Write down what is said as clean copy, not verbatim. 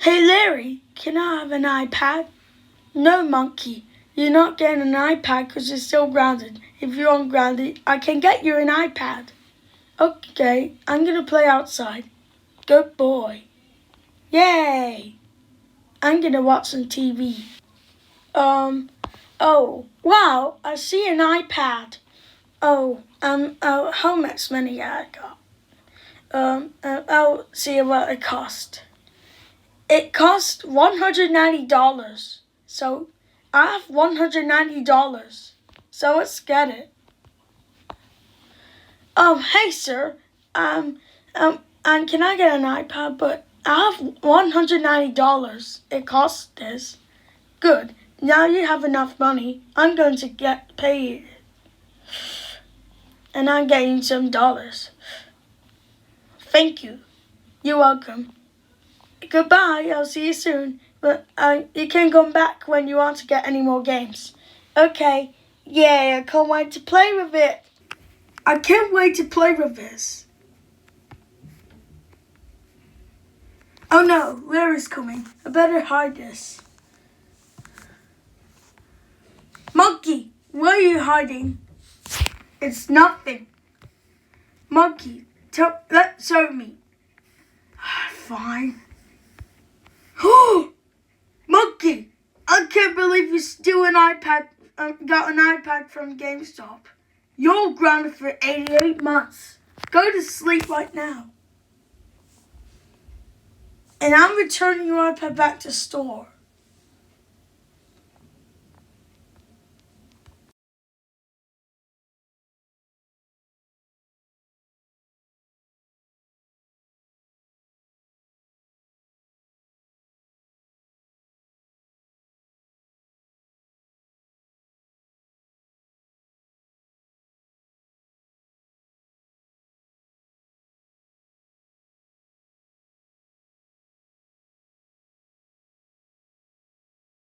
Hey Larry, can I have an iPad? No, Monkey. You're not getting an iPad because you're still grounded. If you're ungrounded, I can get you an iPad. Okay, I'm gonna play outside. Good boy. Yay! I'm gonna watch some TV. Oh, wow, I see an iPad. How much money I got? I'll see what it cost. It cost $190. So I have $190. So let's get it. Hey sir. And can I get an iPad? But I have $190. It costs this. Good. Now you have enough money. I'm going to get paid. And I'm getting some dollars. Thank you. You're welcome. Goodbye. I'll see you soon. But you can come back when you want to get any more games. Okay. Yay, I can't wait to play with it. I can't wait to play with this. Oh no, Larry's coming. I better hide this. Monkey, where are you hiding? It's nothing. Monkey, show me. Fine. Monkey, I can't believe you steal an iPad. Got an iPad from GameStop. You're grounded for 88 months. Go to sleep right now. And I'm returning your iPad back to store.